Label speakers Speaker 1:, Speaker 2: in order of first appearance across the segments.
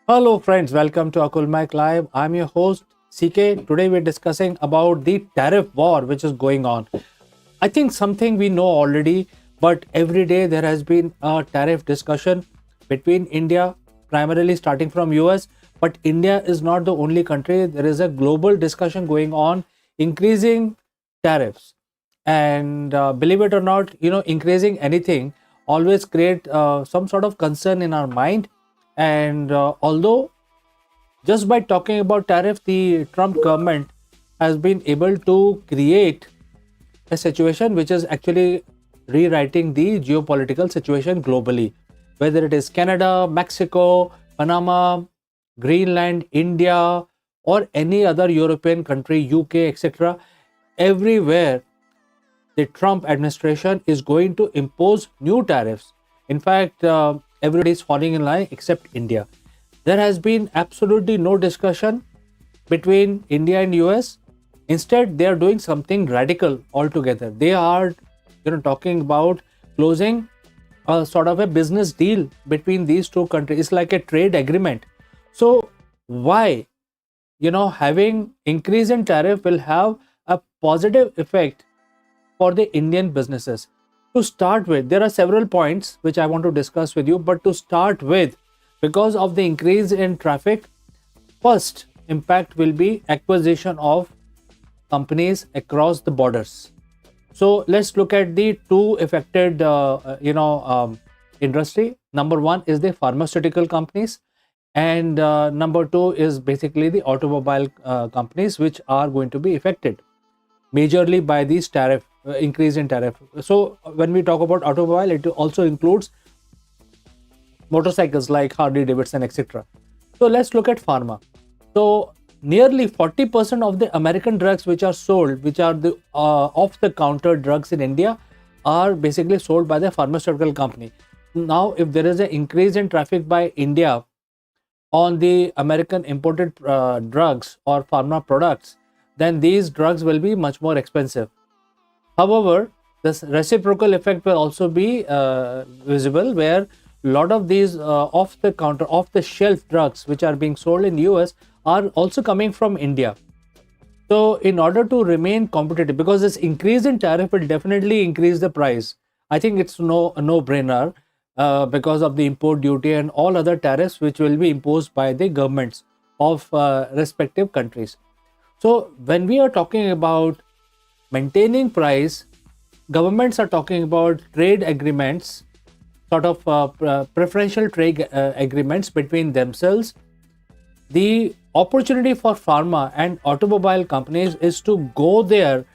Speaker 1: Hello friends, welcome to Akulmach Live. I'm your host CK. Today we're discussing about the tariff war which is going on. I think something we know already, but every day there has been a tariff discussion between India, primarily starting from US, but India is not the only country. There is a global discussion going on increasing tariffs. And believe it or not, increasing anything always create some sort of concern in our mind. And although just by talking about tariff, the Trump government has been able to create a situation which is actually rewriting the geopolitical situation globally, whether it is Canada, Mexico, Panama, Greenland, India, or any other European country, UK, etc. Everywhere the Trump administration is going to impose new tariffs. In fact, everybody is falling in line except India. There has been absolutely no discussion between India and US. Instead, they are doing something radical altogether. They are, talking about closing a sort of a business deal between these two countries. It's like a trade agreement. So why, having increase in tariff will have a positive effect for the Indian businesses. To start with, there are several points which I want to discuss with you, but to start with, because of the increase in traffic, first impact will be acquisition of companies across the borders. So let's look at the two affected, industry. Number one is the pharmaceutical companies, and number two is basically the automobile companies, which are going to be affected majorly by these tariff increase in tariff. So when we talk about automobile, it also includes motorcycles like Harley Davidson, etc. So let's look at pharma. So nearly 40% of the American drugs which are sold, which are the off the counter drugs in India, are basically sold by the pharmaceutical company. Now if there is an increase in traffic by India on the American imported drugs or pharma products, then these drugs will be much more expensive. However, this reciprocal effect will also be visible, where a lot of these off the counter, off the shelf drugs which are being sold in US are also coming from India. So in order to remain competitive, because this increase in tariff will definitely increase the price. I think it's a no brainer because of the import duty and all other tariffs which will be imposed by the governments of respective countries. So when we are talking about maintaining price, governments are talking about trade agreements, sort of preferential trade agreements between themselves. The opportunity for pharma and automobile companies is to go there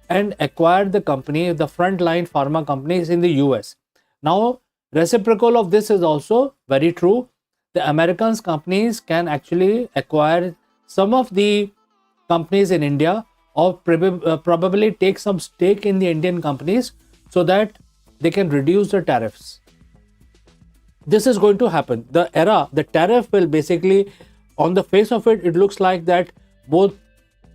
Speaker 1: and acquire the company, the frontline pharma companies in the US. Now, reciprocal of this is also very true. The Americans companies can actually acquire some of the companies in India, or probably take some stake in the Indian companies so that they can reduce the tariffs. This is going to happen. The tariff will basically, on the face of it, it looks like that both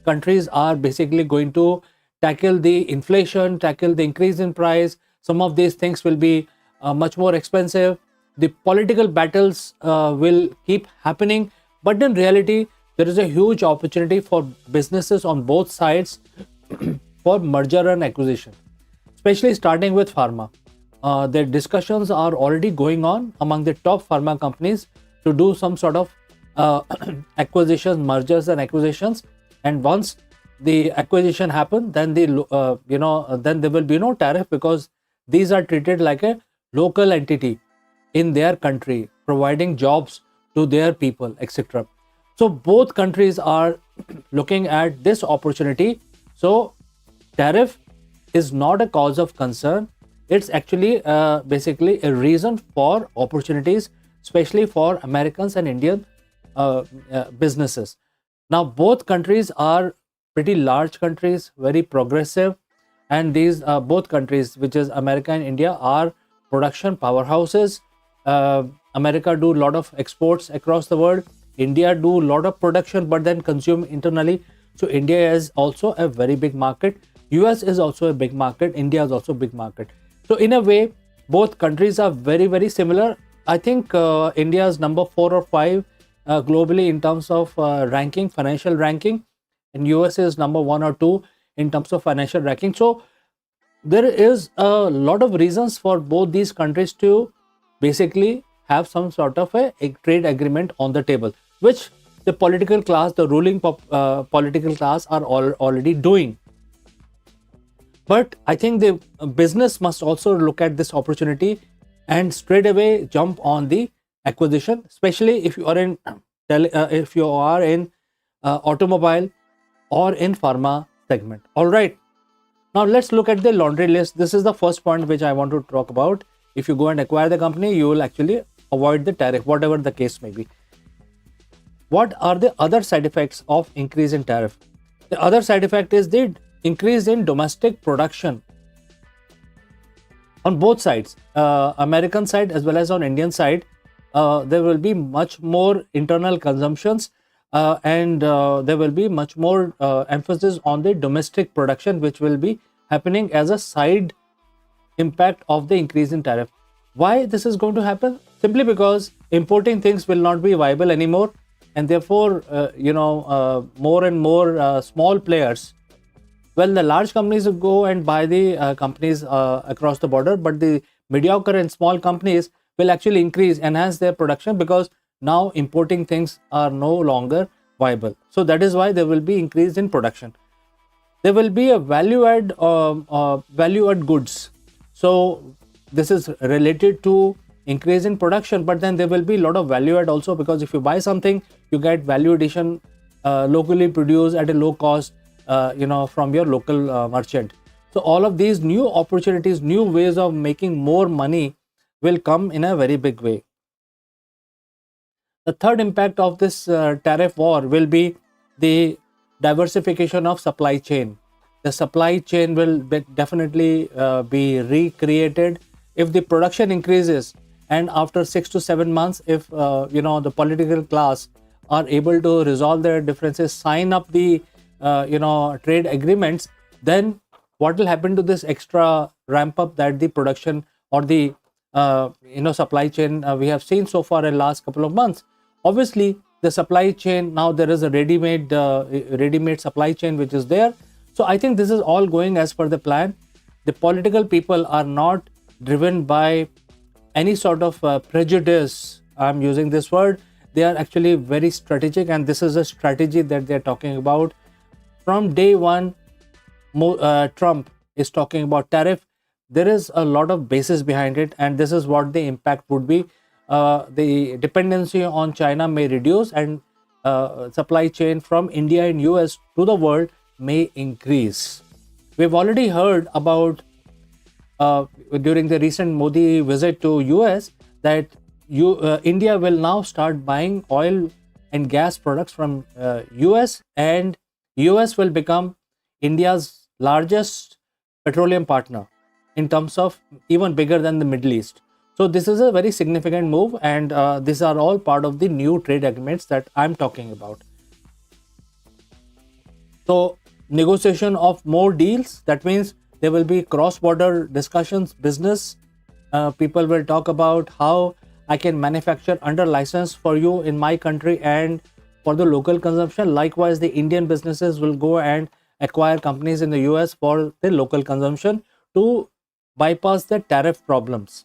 Speaker 1: countries are basically going to tackle the inflation, tackle the increase in price. Some of these things will be much more expensive. The political battles will keep happening, but in reality, there is a huge opportunity for businesses on both sides for merger and acquisition, especially starting with pharma. The discussions are already going on among the top pharma companies to do some sort of acquisitions, mergers and acquisitions. And once the acquisition happen, then then there will be no tariff, because these are treated like a local entity in their country, providing jobs to their people, etc. So both countries are looking at this opportunity. So tariff is not a cause of concern. It's actually basically a reason for opportunities, especially for Americans and Indian businesses. Now, both countries are pretty large countries, very progressive, and these both countries, which is America and India, are production powerhouses. America do a lot of exports across the world. India do a lot of production, but then consume internally. So India is also a very big market. US is also a big market. India is also a big market. So in a way, both countries are very, very similar. I think India is number 4 or 5 globally in terms of ranking, financial ranking, and US is number 1 or 2 in terms of financial ranking. So there is a lot of reasons for both these countries to basically have some sort of a trade agreement on the table, which the political class, the ruling political class, are already doing. But I think the business must also look at this opportunity and straight away jump on the acquisition, especially if you are in automobile or in pharma segment. All right. Now let's look at the laundry list. This is the first point which I want to talk about. If you go and acquire the company, you will actually avoid the tariff, whatever the case may be. What are the other side effects of increase in tariff? The other side effect is the increase in domestic production on both sides, American side as well as on Indian side. There will be much more internal consumptions, and there will be much more emphasis on the domestic production, which will be happening as a side impact of the increase in tariff. Why this is going to happen? Simply because importing things will not be viable anymore, and therefore more and more small players, well, the large companies will go and buy the companies across the border, but the mediocre and small companies will actually enhance their production, because now importing things are no longer viable. So that is why there will be increase in production. There will be a value add goods. So this is related to increase in production, but then there will be a lot of value add also, because if you buy something, you get value addition, locally produced at a low cost, from your local merchant. So all of these new opportunities, new ways of making more money will come in a very big way. The third impact of this tariff war will be the diversification of supply chain. The supply chain will definitely be recreated if the production increases, and after 6 to 7 months, if the political class are able to resolve their differences, sign up the trade agreements, then what will happen to this extra ramp up that the production or the supply chain we have seen so far in last couple of months? Obviously, the supply chain, now there is a ready-made supply chain which is there. So I think this is all going as per the plan. The political people are not driven by any sort of prejudice. I'm using this word. They are actually very strategic, and this is a strategy that they're talking about. From day one, Trump is talking about tariff. There is a lot of basis behind it, and this is what the impact would be. The dependency on China may reduce, and supply chain from India and US to the world may increase. We've already heard about during the recent Modi visit to US that India will now start buying oil and gas products from US, and US will become India's largest petroleum partner in terms of even bigger than the Middle East. So this is a very significant move, and these are all part of the new trade agreements that I'm talking about. So negotiation of more deals, that means there will be cross-border discussions, business. People will talk about how I can manufacture under license for you in my country and for the local consumption. Likewise, the Indian businesses will go and acquire companies in the US for the local consumption to bypass the tariff problems.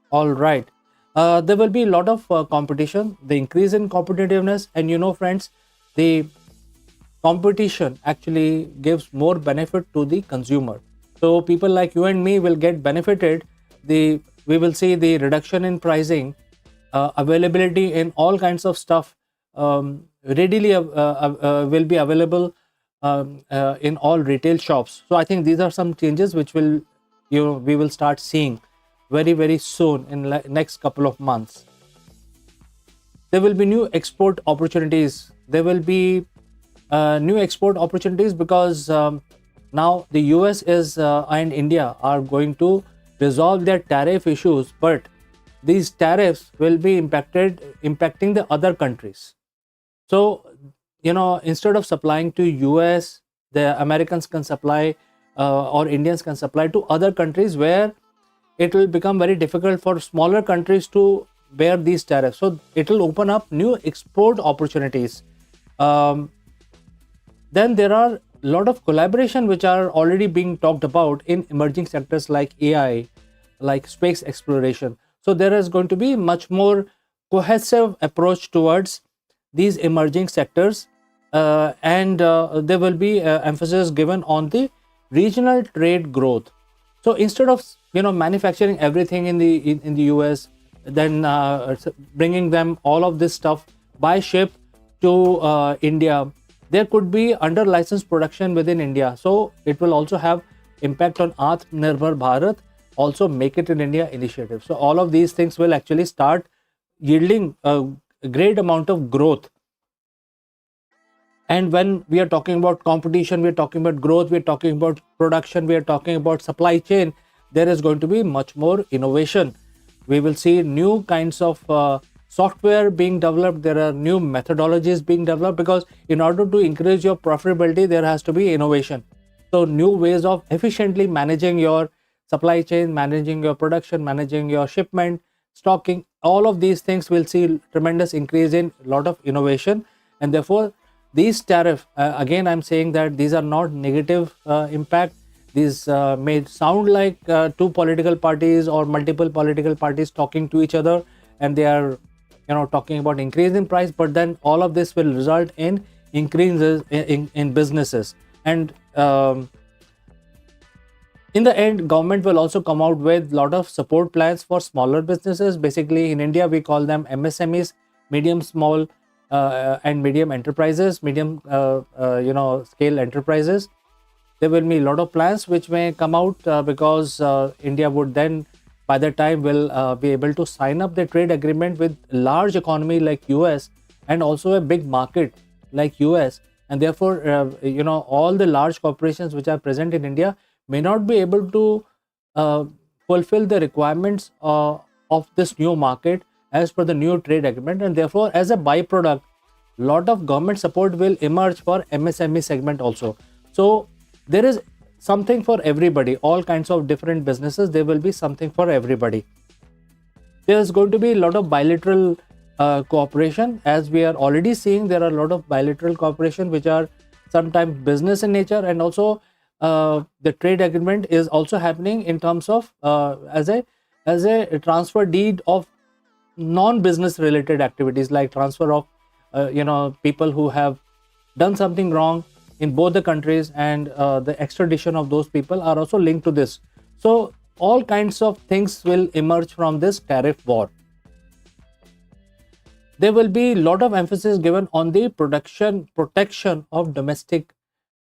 Speaker 1: All right. There will be a lot of competition, the increase in competitiveness, and friends, the competition actually gives more benefit to the consumer. So people like you and me will get benefited. We will see the reduction in pricing, availability in all kinds of stuff readily will be available in all retail shops. So I think these are some changes which we will start seeing very, very soon in next couple of months. There will be new export opportunities. There will be new export opportunities because now the US and India are going to resolve their tariff issues, but these tariffs will be impacting the other countries. So instead of supplying to US, the Americans can supply or Indians can supply to other countries, where it will become very difficult for smaller countries to bear these tariffs. So it will open up new export opportunities. Um, then there are a lot of collaboration which are already being talked about in emerging sectors like AI, like space exploration. So there is going to be much more cohesive approach towards these emerging sectors, and there will be emphasis given on the regional trade growth. So instead of manufacturing everything in the US, then bringing them all of this stuff by ship to India, there could be under licensed production within India. So it will also have impact on Atmanirbhar Bharat, also Make It in India initiative. So all of these things will actually start yielding a great amount of growth. And when we are talking about competition, we are talking about growth, we are talking about production, we are talking about supply chain, there is going to be much more innovation. We will see new kinds of software being developed. There are new methodologies being developed, because in order to increase your profitability, there has to be innovation. So new ways of efficiently managing your supply chain, managing your production, managing your shipment, stocking, all of these things will see tremendous increase in a lot of innovation. And therefore these tariff, again I'm saying that these are not negative impact. These may sound like two political parties or multiple political parties talking to each other, and they are talking about increase in price, but then all of this will result in increases in businesses. And in the end, government will also come out with a lot of support plans for smaller businesses. Basically, in India, we call them MSMEs, medium, small, and medium enterprises, medium, scale enterprises. There will be a lot of plans which may come out, because India would then, by that time, will be able to sign up the trade agreement with large economy like US, and also a big market like US. And therefore, all the large corporations which are present in India may not be able to fulfill the requirements of this new market as per the new trade agreement. And therefore, as a byproduct, lot of government support will emerge for MSME segment also. So there is something for everybody, all kinds of different businesses, there will be something for everybody. There's going to be a lot of bilateral cooperation. As we are already seeing, there are a lot of bilateral cooperation which are sometimes business in nature, and also the trade agreement is also happening in terms of as a transfer deed of non-business related activities, like transfer of people who have done something wrong in both the countries, and the extradition of those people are also linked to this. So all kinds of things will emerge from this tariff war. There will be a lot of emphasis given on the protection of domestic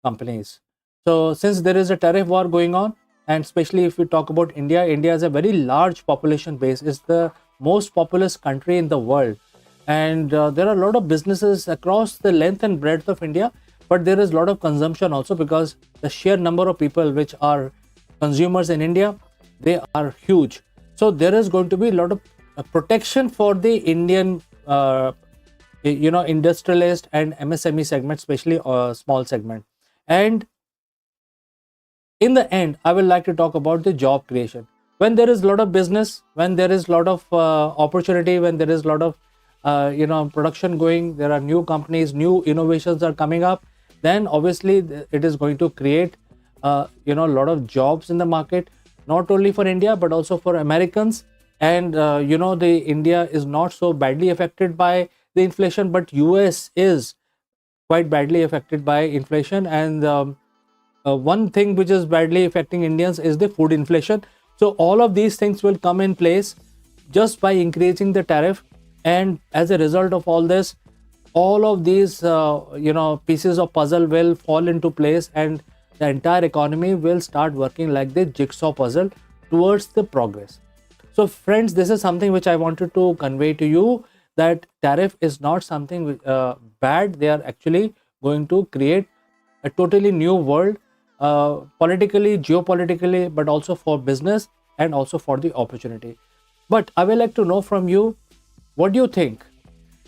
Speaker 1: companies. So since there is a tariff war going on, and especially if we talk about India, India has a very large population base. It's the most populous country in the world, and there are a lot of businesses across the length and breadth of India. But there is a lot of consumption also, because the sheer number of people which are consumers in India, they are huge. So there is going to be a lot of protection for the Indian industrialist and MSME segment, especially small segment. And in the end, I would like to talk about the job creation. When there is a lot of business, when there is a lot of opportunity, when there is a lot of production going, there are new companies, new innovations are coming up, then obviously it is going to create a lot of jobs in the market, not only for India but also for Americans. And the India is not so badly affected by the inflation, but US is quite badly affected by inflation. And one thing which is badly affecting Indians is the food inflation. So all of these things will come in place just by increasing the tariff. And as a result of all this, all of these pieces of puzzle will fall into place, and the entire economy will start working like the jigsaw puzzle towards the progress. So friends, this is something which I wanted to convey to you, that tariff is not something bad. They are actually going to create a totally new world, politically, geopolitically, but also for business and also for the opportunity. But I would like to know from you, what do you think?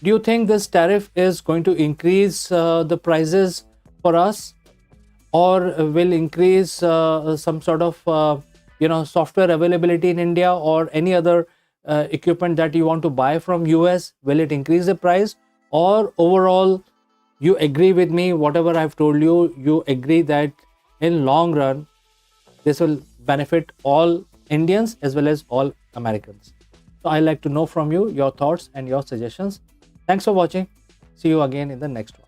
Speaker 1: Do you think this tariff is going to increase the prices for us, or will increase some sort of software availability in India, or any other equipment that you want to buy from US? Will it increase the price? Or overall, you agree with me, whatever I've told you, you agree that in long run, this will benefit all Indians as well as all Americans. So I'd like to know from you your thoughts and your suggestions. Thanks for watching. See you again in the next one.